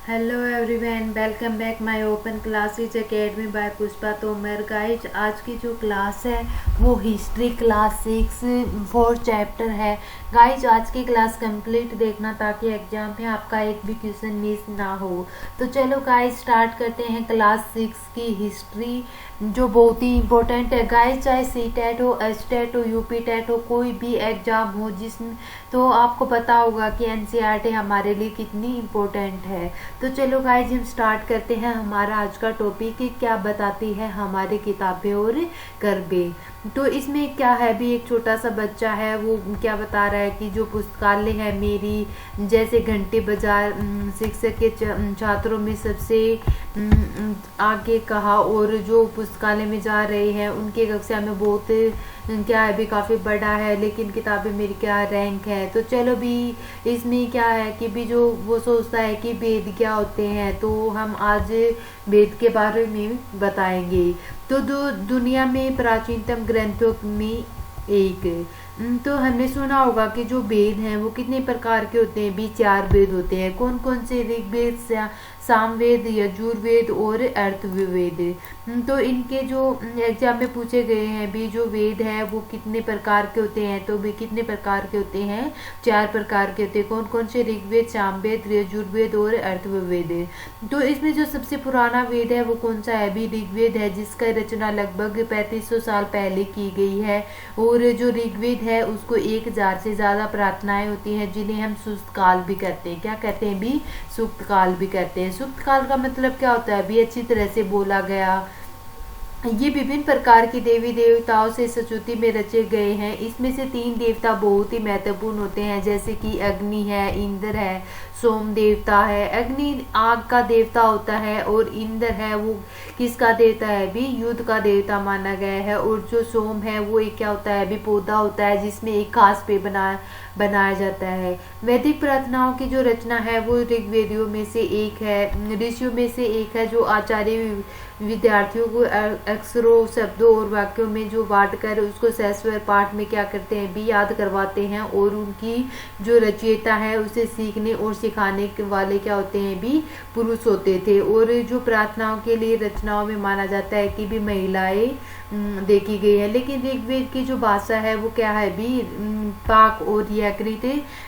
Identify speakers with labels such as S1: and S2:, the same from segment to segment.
S1: Hello everyone, welcome back my open classes academy by Pushpa Tomar. Guys आज की जो class है वो हिस्ट्री क्लास 6 4 चैप्टर है। गाइज आज की क्लास कंप्लीट देखना ताकि एग्जाम में आपका एक भी क्वेश्चन मिस ना हो। तो चलो गाइज स्टार्ट करते हैं क्लास 6 की हिस्ट्री, जो बहुत ही इम्पोर्टेंट है गाइज। चाहे सी टेट हो, एच टेट हो, यूपी टेट हो, कोई भी एग्जाम हो जिसमें, तो आपको पता होगा कि एनसीईआरटी हमारे लिए कितनी इम्पोर्टेंट है। तो चलो गाइज हम स्टार्ट करते हैं हमारा आज का टॉपिक कि क्या बताती है हमारी किताबें और करबे। तो इसमें क्या है, भी एक छोटा सा बच्चा है वो क्या बता रहा है कि जो पुस्तकालय है मेरी, जैसे घंटे बाजार शिक्षक के छात्रों में सबसे आगे कहा, और जो पुस्तकालय में जा रहे हैं उनके कक्षा में बहुत क्या है भी काफ़ी बड़ा है, लेकिन किताबें मेरी क्या रैंक है। तो चलो भी इसमें क्या है कि भी जो वो सोचता है कि वेद क्या होते हैं, तो हम आज वेद के बारे में बताएंगे। तो दुनिया में प्राचीनतम ग्रंथों में एक, तो हमने सुना होगा कि जो वेद हैं वो कितने प्रकार के होते हैं, भी 4 वेद होते हैं। कौन कौन से? ऋग्वेद, सामवेद, यजुर्वेद और अर्थवेद। तो इनके जो एग्जाम में पूछे गए हैं भी जो वेद है वो कितने प्रकार के होते हैं, तो भी कितने प्रकार के होते हैं? 4 प्रकार के होते हैं। कौन कौन से? ऋग्वेद, सामवेद, यजुर्वेद और अर्थवेद। तो इसमें जो सबसे पुराना वेद है वो कौन सा है? भी ऋग्वेद है, जिसका रचना लगभग 3500 साल पहले की गई है। और जो ऋग्वेद है उसको 1000 से ज्यादा प्रार्थनाएं होती हैं, जिन्हें हम सूक्त काल भी कहते हैं। क्या कहते हैं? भी सूक्त काल भी कहते हैं। सूक्त काल का मतलब क्या होता है? भी अच्छी तरह से बोला गया। ये विभिन्न प्रकार की देवी देवताओं से स्तुति में रचे गए हैं। इसमें से 3 देवता बहुत ही महत्वपूर्ण होते हैं, जैसे कि अग्नि है, इंद्र है, सोम देवता है। अग्नि आग का देवता होता है, और इंद्र है वो किसका देवता है? भी युद्ध का देवता माना गया है। और जो सोम है वो एक क्या होता है? भी पौधा होता है जिसमें एक घास पे बनाया जाता है। वैदिक प्रार्थनाओं की जो रचना है वो ऋग्वेदियों में से एक है, ऋषियों में से एक है, जो आचार्य विद्यार्थियों को अक्षरों, शब्दों और वाक्यों में जो बांट कर उसको सहस्वर पाठ में क्या करते हैं? भी याद करवाते हैं। और उनकी जो रचयिता है उसे सीखने और सिखाने वाले क्या होते हैं? भी पुरुष होते थे। और जो प्रार्थनाओं के लिए रचनाओं में माना जाता है कि भी महिलाएं देखी गई है। लेकिन ऋग्वेद की जो भाषा है वो क्या है? भी पाक और यकृत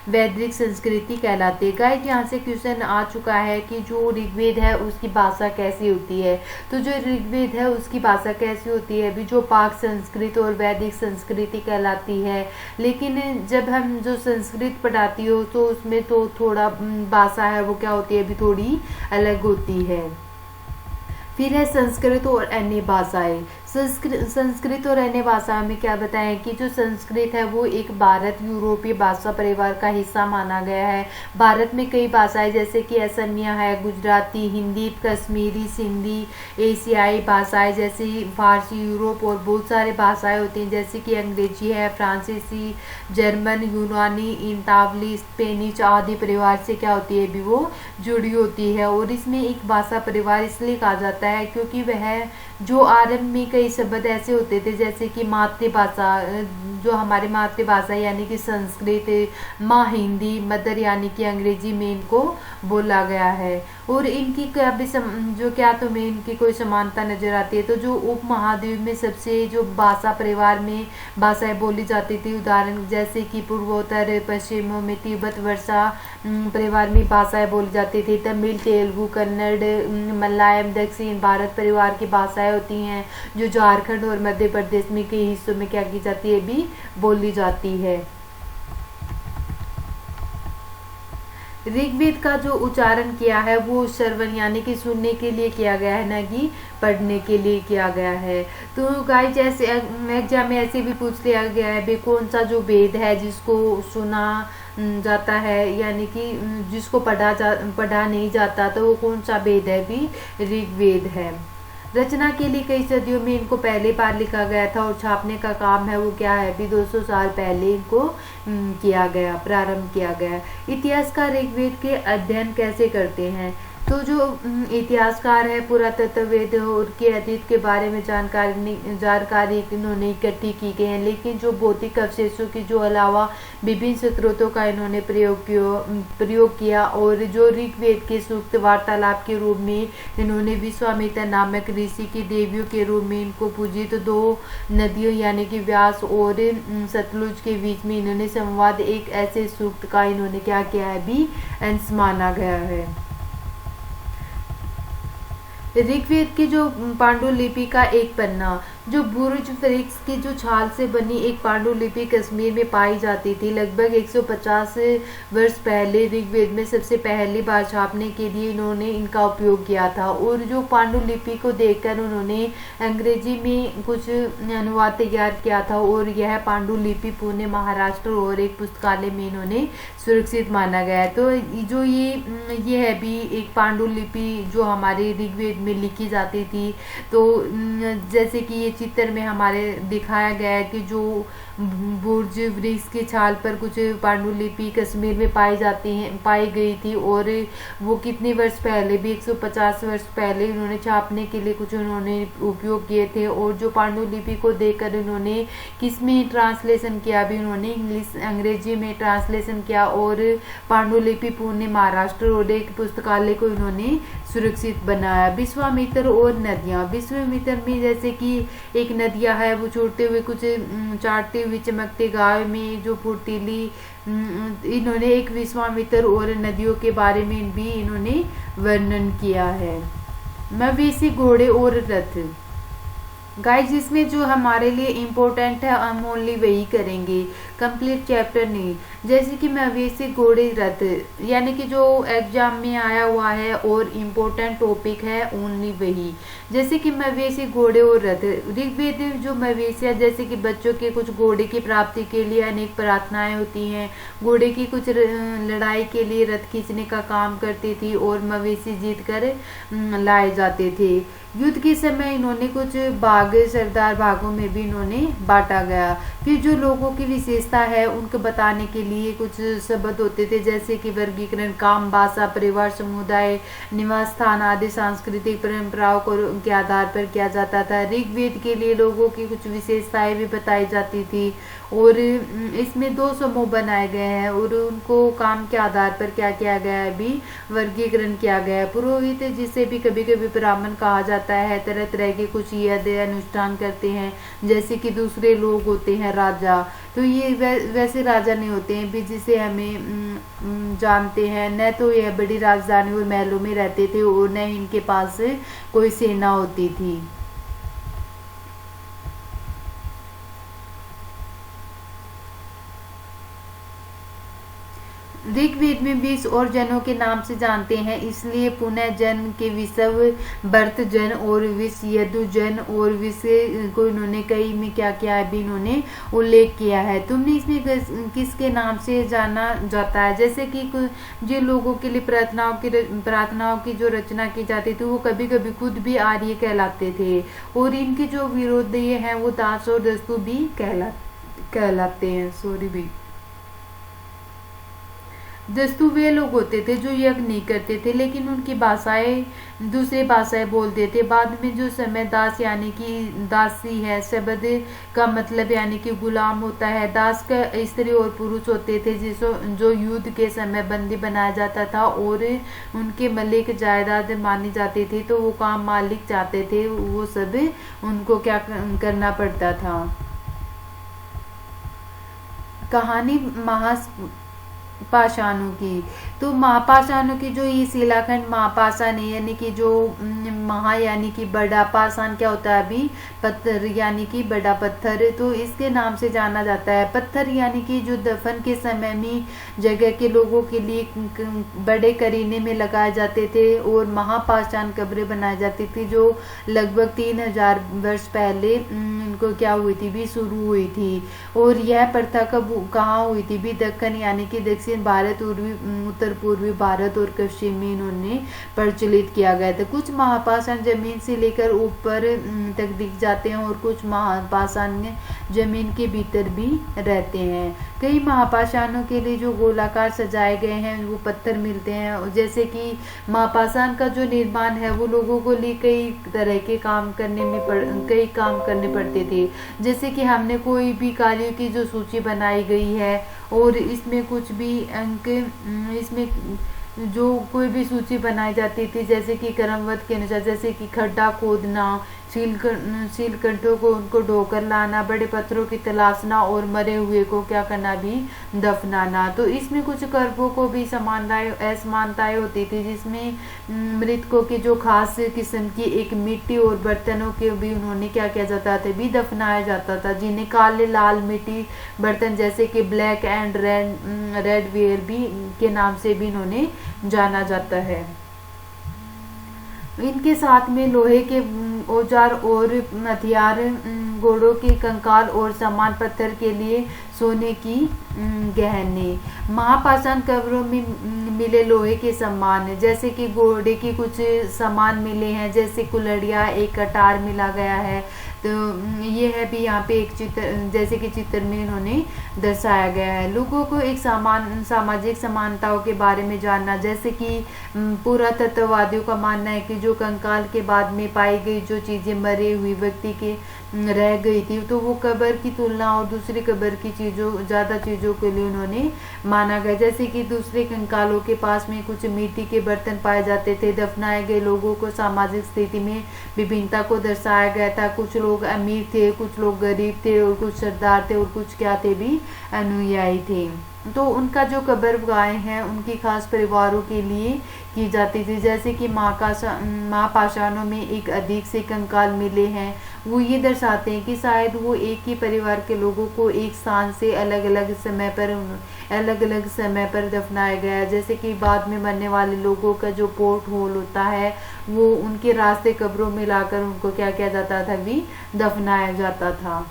S1: वैदिक संस्कृति कहलाते हैं। गाइस यहाँ से क्वेश्चन आ चुका है कि जो ऋग्वेद है उसकी भाषा कैसी होती है। तो जो ऋग्वेद है उसकी भाषा कैसी होती है? भी जो पाक संस्कृत और वैदिक संस्कृति कहलाती है। लेकिन जब हम जो संस्कृत पढ़ाती हो तो उसमें तो थोड़ा भाषा है वो क्या होती है? भी थोड़ी अलग होती है। फिर है संस्कृत और अन्य भाषाएं। संस्कृत और अन्य भाषाओं में क्या बताएं कि जो संस्कृत है वो एक भारत यूरोपीय भाषा परिवार का हिस्सा माना गया है। भारत में कई भाषाएं जैसे कि असमिया है, गुजराती, हिंदी, कश्मीरी, सिंधी, एशियाई भाषाएं जैसे फारसी, यूरोप और बहुत सारे भाषाएं होती हैं, जैसे कि अंग्रेजी है, फ्रांसीसी, जर्मन, यूनानी, इतावली, स्पेनिश आदि परिवार से क्या होती है? भी वो जुड़ी होती है। और इसमें एक भाषा परिवार इसलिए कहा जाता है क्योंकि वह जो आरंभ में कई शब्द ऐसे होते थे, जैसे कि मातृभाषा, जो हमारी मातृभाषा यानी कि संस्कृत, माँ हिंदी, मदर यानी कि अंग्रेजी में इनको बोला गया है। और इनकी क्या भी जो क्या तुम्हें इनकी कोई समानता नजर आती है? तो जो उप महाद्वीप में सबसे जो भाषा परिवार में भाषाएं बोली जाती थी, उदाहरण जैसे कि पूर्वोत्तर पश्चिमों में तिब्बत वर्षा परिवार में भाषाएं बोली जाती थी। तमिल, तेलुगु, कन्नड़, मलयालम दक्षिण भारत परिवार की भाषाएं होती हैं, जो झारखंड और मध्य प्रदेश में कई हिस्सों में क्या की जाती है? भी बोली जाती है। ऋग्वेद का जो उच्चारण किया है वो श्रवण यानी कि सुनने के लिए किया गया है, न कि पढ़ने के लिए किया गया है। तो गाइस जैसे एग्जाम में ऐसे भी पूछ लिया गया है भी कौन सा जो वेद है जिसको सुना जाता है, यानी कि जिसको पढ़ा नहीं जाता, तो वो कौन सा वेद है? भी ऋग्वेद है। रचना के लिए कई सदियों में इनको पहले बार लिखा गया था, और छापने का काम है वो क्या है? भी 200 साल पहले इनको किया गया, प्रारंभ किया गया। इतिहासकार ऋग्वेद के अध्ययन कैसे करते हैं? तो जो इतिहासकार है पुरातत्ववेद उनके अतीत के बारे में जानकारी इन्होंने इकट्ठी की गई है, लेकिन जो भौतिक अवशेषों की जो अलावा विभिन्न स्रोतों का इन्होंने प्रयोग किया और जो ऋग्वेद के सूक्त वार्तालाप के रूप में इन्होंने विश्वामित्र नामक ऋषि की देवियों के रूप में इनको पूजित दो नदियों यानी कि व्यास और सतलुज के बीच में इन्होंने संवाद एक ऐसे सूक्त का इन्होंने क्या किया है भी अंश माना गया है। ऋग्वेद की जो पांडुलिपि का एक पन्ना जो बुर्ज वृक्ष की जो छाल से बनी एक पांडुलिपि कश्मीर में पाई जाती थी। लगभग 150 वर्ष पहले ऋग्वेद में सबसे पहली बार छापने के लिए इन्होंने इनका उपयोग किया था और जो पांडुलिपि को देखकर उन्होंने अंग्रेजी में कुछ अनुवाद तैयार किया था और यह पांडुलिपि पुणे महाराष्ट्र और एक पुस्तकालय में इन्होंने सुरक्षित माना गया है। तो जो ये है भी एक पांडुलिपि जो हमारे ऋग्वेद में लिखी जाती थी। तो जैसे कि ये चित्र में हमारे दिखाया गया है कि जो बुर्ज वृक्ष की छाल पर कुछ पांडुलिपि कश्मीर में पाई गई थी और वो कितने वर्ष पहले भी 150 वर्ष पहले उन्होंने छापने के लिए कुछ उन्होंने उपयोग किए थे। और जो पांडुलिपि को देखकर उन्होंने किस में ट्रांसलेशन किया भी उन्होंने अंग्रेजी में ट्रांसलेशन किया और पांडुलिपि पुणे महाराष्ट्र और एक पुस्तकालय को इन्होंने सुरक्षित बनाया। विश्वामित्र और नदियां। विश्वामित्र में जैसे कि एक नदियां है वो छोड़ते हुए कुछ चाटते हुए चमकते गांव में जो फुर्तीली इन्होंने एक विश्वामित्र और नदियों के बारे में भी इन्होंने वर्णन किया है। मवेशी घोड़े और रथ। गाइस जिसमें जो हमारे लिए इम्पोर्टेंट है हम ओनली वही करेंगे, कंप्लीट चैप्टर नहीं। जैसे कि मवेशी घोड़े रथ यानी कि जो एग्जाम में आया हुआ है और इम्पोर्टेंट टॉपिक है ओनली वही। जैसे कि मवेशी घोड़े और रथ। ऋग्वेद जो मवेशियाँ जैसे कि बच्चों के कुछ घोड़े की प्राप्ति के लिए अनेक प्रार्थनाएं होती हैं, घोड़े की कुछ लड़ाई के लिए रथ खींचने का काम करती थी और मवेशी जीत कर लाए जाते थे। युद्ध के समय इन्होंने कुछ भाग सरदार भागों में भी इन्होंने बांटा गया। फिर जो लोगों की विशेषता है उनको बताने के लिए कुछ शब्द होते थे जैसे कि वर्गीकरण, काम, भाषा, परिवार, समुदाय, निवास स्थान आदि सांस्कृतिक परंपराओं को के आधार पर किया जाता था। ऋग्वेद के लिए लोगों की कुछ विशेषताएं भी बताई जाती थी और इसमें 2 समूह बनाए गए हैं और उनको काम के आधार पर क्या किया गया है भी वर्गीकरण किया गया है। पुरोहित जिसे भी कभी कभी ब्राह्मण कहा जाता है तरह तरह के कुछ यज्ञ अनुष्ठान करते हैं। जैसे कि दूसरे लोग होते हैं राजा, तो ये वैसे राजा नहीं होते हैं भी जिसे हमें जानते हैं, न तो यह बड़ी राजधानी और महलों में रहते थे और न इनके पास कोई सेना होती थी। ऋग्वेद में 20 और जनों के नाम से जानते हैं, इसलिए पुनः जन के विषव भरत जन और विष यदु जन और विष को इन्होंने कई में क्या किया है भी इन्होंने उल्लेख किया है। तुमने इसमें किसके नाम से जाना जाता है? जैसे कि जिन लोगों के लिए प्रार्थनाओं की जो रचना की जाती थी वो कभी कभी खुद भी आर्य कहलाते थे और इनके जो विरोधी हैं वो दास और दस्तु भी कहलाते हैं। सॉरी भी दस्तु वे लोग होते थे जो यज्ञ नहीं करते थे लेकिन उनकी भाषाएं दूसरी भाषाएं बोलते थे। बाद में जो समय दास यानी कि दासी है शब्द का मतलब यानी कि गुलाम होता है। दास का स्त्री और पुरुष होते थे जो युद्ध के समय बंदी बनाया जाता था और उनके मलिक जायदाद मानी जाती थी, तो वो काम मालिक चाहते थे वो सब उनको क्या करना पड़ता था। कहानी महापाषाणों की। तो महापाषाणों की जो ये शिलाखंड महापाषाण है यानी कि जो महा यानी कि बड़ा, पाषाण क्या होता है अभी पत्थर यानी कि बड़ा पत्थर, तो इसके नाम से जाना जाता है। पत्थर यानी कि जो दफन के समय में जगह के लोगों के लिए बड़े करीने में लगाए जाते थे और महापाषाण कब्रें बनाई जाती थी जो लगभग 3000 वर्ष पहले इनको क्या हुई थी भी शुरू हुई थी। और यह प्रथा कहाँ हुई थी भी दक्कन यानी कि दक्षिण भारत, उत्तर पूर्वी भारत और पश्चिम में इन्होंने प्रचलित किया गया था। कुछ महापाषाण जमीन से लेकर ऊपर तक दिख जाते हैं और कुछ महापाषाण जमीन के भीतर भी रहते हैं। कई महापाषाणों के लिए जो गोलाकार सजाए गए हैं वो पत्थर मिलते हैं, जैसे कि महापाषाण का जो निर्माण है वो लोगों को लिए कई तरह के कई काम करने पड़ते थे। जैसे कि हमने कोई भी कार्यों की जो सूची बनाई गई है और इसमें कुछ भी अंक इसमें जो कोई भी सूची बनाई जाती थी, जैसे कि क्रमवत के अनुसार, जैसे कि खड्डा खोदना, सीलकंठों को उनको ढोकर लाना, बड़े पत्थरों की तलाशना और मरे हुए को क्या करना भी दफनाना। तो इसमें कुछ कर्मों को भी असमानताएं होती थी, जिसमें मृतकों की जो खास किस्म की एक मिट्टी और बर्तनों के भी उन्होंने क्या किया जाता था भी दफनाया जाता था, जिन्हें काले लाल मिट्टी बर्तन जैसे कि ब्लैक एंड रेड वेयर भी के नाम से भी इन्होंने जाना जाता है। इनके साथ में लोहे के औजार और हथियार, घोड़ों के कंकाल और सामान, पत्थर के लिए सोने की गहने। महापाषाण कब्रों में मिले लोहे के सामान, जैसे कि घोड़े की कुछ सामान मिले हैं, जैसे कुल्हाड़ियाँ, एक कटार मिला गया है। तो ये है भी यहाँ पे एक चित्र, जैसे कि चित्र में इन्होंने दर्शाया गया है। लोगों को एक सामाजिक समानताओं के बारे में जानना, जैसे कि पुरातत्ववादियों का मानना है कि जो कंकाल के बाद में पाई गई जो चीजें मरे हुए व्यक्ति के रह गई थी, तो वो कब्र की तुलना और दूसरी कब्र की ज्यादा चीजों के लिए उन्होंने माना गया। जैसे कि दूसरे कंकालों के पास में कुछ मिट्टी के बर्तन पाए जाते थे। दफनाए गए लोगों को सामाजिक स्थिति में विभिन्नता को दर्शाया गया था। कुछ लोग अमीर थे, कुछ लोग गरीब थे और कुछ सरदार थे और कुछ क्या थे भी अनुयायी थे। तो उनका जो कब्रगाहें हैं उनकी खास परिवारों के लिए की जाती थी। जैसे कि महापाषाणों में एक अधिक से कंकाल मिले हैं, वो ये दर्शाते हैं कि शायद वो एक ही परिवार के लोगों को एक स्थान से अलग अलग समय पर दफनाया गया। जैसे कि बाद में मरने वाले लोगों का जो पोर्ट होल होता है वो उनके रास्ते कब्रों में लाकर उनको क्या किया जाता था भी दफनाया जाता था।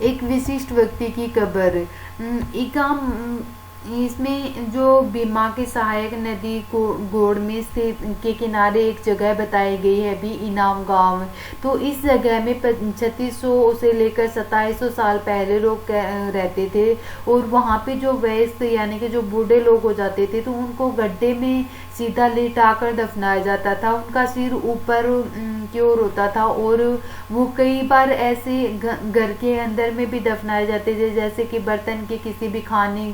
S1: एक विशिष्ट व्यक्ति की कब्र, इसमें जो बीमा के सहायक नदी को गोड़ में स्थित के किनारे एक जगह बताई गई है भी इनाम गांव। तो इस जगह में 3600 से लेकर 2700 साल पहले लोग रहते थे और वहाँ पे जो वयस्क यानी कि जो बूढ़े लोग हो जाते थे तो उनको गड्ढे में सीधा लिटाकर दफनाया जाता था। उनका सिर ऊपर की ओर होता था और वो कई बार ऐसे घर के अंदर में भी दफनाए जाते थे, जैसे कि बर्तन के किसी भी खाने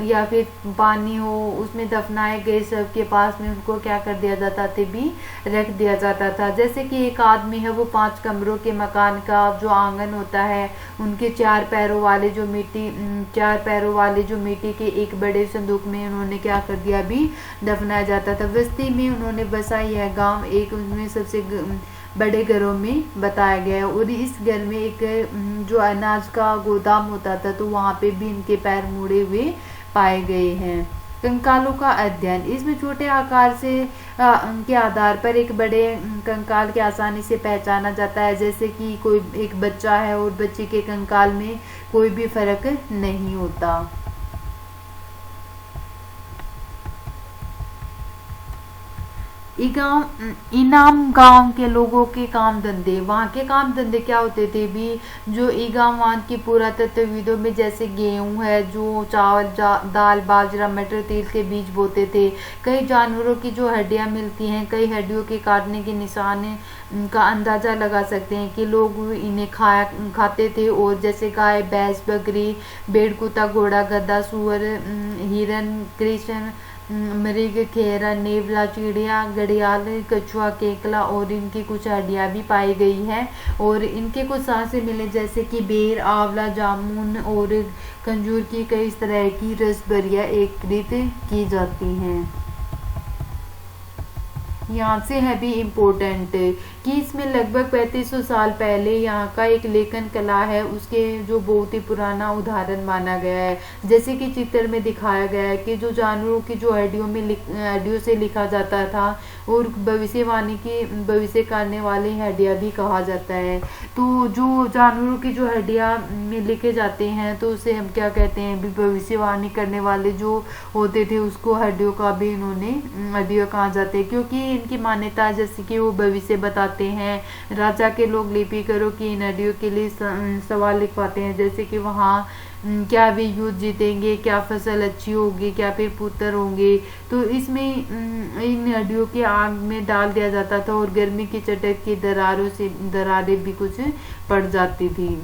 S1: या फिर पानी हो उसमें दफनाए गए सब के पास में उनको क्या कर दिया जाता था भी रख दिया जाता था। जैसे कि एक आदमी है वो 5 कमरों के मकान का जो आंगन होता है उनके 4 पैरों वाले जो मिट्टी के एक बड़े संदूक में उन्होंने क्या कर दिया भी दफनाया जाता था। बस्ती में उन्होंने बसाई है गांव एक उनमें सबसे बड़े घरों में बताया गया है और इस घर में एक जो अनाज का गोदाम होता था तो वहाँ पे भी इनके पैर मुड़े हुए पाए गए हैं। कंकालों का अध्ययन, इसमें छोटे आकार से के आधार पर एक बड़े कंकाल के आसानी से पहचाना जाता है, जैसे कि कोई एक बच्चा है और बच्चे के कंकाल में कोई भी फर्क नहीं होता। इनाम गांव के लोगों के काम धंधे, वहाँ के काम धंधे क्या होते थे भी जो ईगाम वहाँ की पुरातत्वविदों में जैसे गेहूं है, जो चावल दाल बाजरा मटर तिल के बीज बोते थे। कई जानवरों की जो हड्डियां मिलती हैं, कई हड्डियों के काटने के निशान का अंदाजा लगा सकते हैं कि लोग इन्हें खाते थे। और जैसे गाय भैंस बकरी भेड़ कुत्ता घोड़ा गधा सुअर हिरन कृष्ण मृग खेरा नेवला चिड़िया घड़ियाल कछुआ केकला और इनकी कुछ हड्डियां भी पाई गई है और इनके कुछ सांसें मिले, जैसे कि बेर आंवला जामुन और खजूर की कई इस तरह की रसबरियां एकत्रित की जाती हैं। यहाँ से है भी इम्पोर्टेंट कि इसमें लगभग 3500 साल पहले यहाँ का एक लेखन कला है उसके जो बहुत ही पुराना उदाहरण माना गया है। जैसे कि चित्र में दिखाया गया है कि जो जानवरों की जो हड्डियों से लिखा जाता था और भविष्य करने वाली हड्डियाँ भी कहा जाता है। तो जो जानवरों की जो हड्डियाँ में लिखे जाते हैं तो उसे हम क्या कहते हैं भी भविष्यवाणी करने वाले जो होते थे उसको हड्डियों का भी इन्होंने हड्डियाँ कहा जाते हैं, क्योंकि इनकी मान्यता जैसे कि वो भविष्य बताते लिखवाते हैं, राजा के लोग लिपि करो की नदियों के लिए सवाल लिखवाते हैं, जैसे कि वहाँ क्या वे युद्ध जीतेंगे, क्या फसल अच्छी होगी, क्या फिर पुत्र होंगे। तो इसमें इन नदियों के आग में डाल दिया जाता था और गर्मी की चटक की दरारें भी कुछ पड़ जाती थी।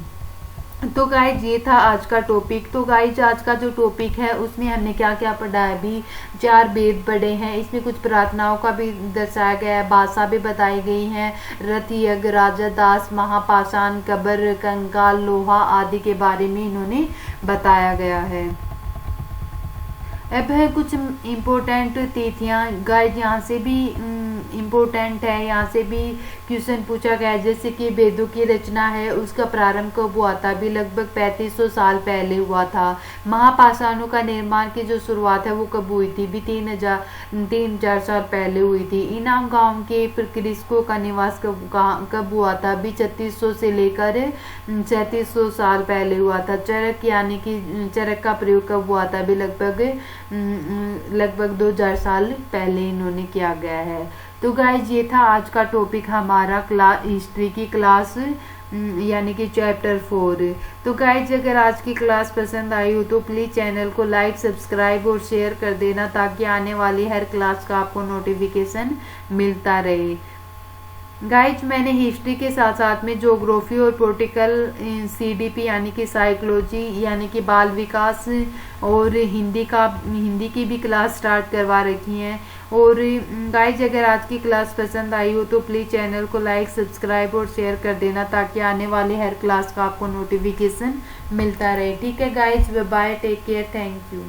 S1: तो गाइज ये था आज का टॉपिक। तो गाइज आज का जो टॉपिक है उसमें हमने क्या क्या पढ़ा है, अभी 4 वेद पढ़े हैं, इसमें कुछ प्रार्थनाओं का भी दर्शाया गया है, भाषा भी बताई गई है, रथ यज्ञ, राजा दास, महापाषाण, कब्र, कंकाल, लोहा आदि के बारे में इन्होंने बताया गया है। अब है कुछ इम्पोर्टेंट तिथियां। गाइज यहाँ से भी इम्पोर्टेंट है, यहाँ से भी क्वेश्चन पूछा गया है, जैसे कि वेदों की रचना है उसका प्रारंभ कब हुआ था, भी लगभग 3500 साल पहले हुआ था। महापाषाणों का निर्माण की जो शुरुआत है वो कब हुई थी, भी 3000 साल पहले हुई थी। इनाम गांव के कृषकों का निवास कब हुआ था, भी 3600 से लेकर 3700 साल पहले हुआ था। चरक यानी कि चरक का प्रयोग कब हुआ था, भी लगभग 2000 साल पहले इन्होंने किया गया है। तो गाइज ये था आज का टॉपिक हमारा हिस्ट्री की क्लास यानी कि चैप्टर 4। तो गाइज अगर आज की क्लास पसंद आई हो तो प्लीज़ चैनल को लाइक, सब्सक्राइब और शेयर कर देना, ताकि आने वाली हर क्लास का आपको नोटिफिकेशन मिलता रहे। गाइज मैंने हिस्ट्री के साथ साथ में ज्योग्राफी और पॉलिटिकल CDP यानी कि साइकोलॉजी यानी कि बाल विकास और हिंदी की भी क्लास स्टार्ट करवा रखी हैं। और गाइज अगर आज की क्लास पसंद आई हो तो प्लीज़ चैनल को लाइक, सब्सक्राइब और शेयर कर देना, ताकि आने वाली हर क्लास का आपको नोटिफिकेशन मिलता रहे। ठीक है guys, bye, take care, thank you.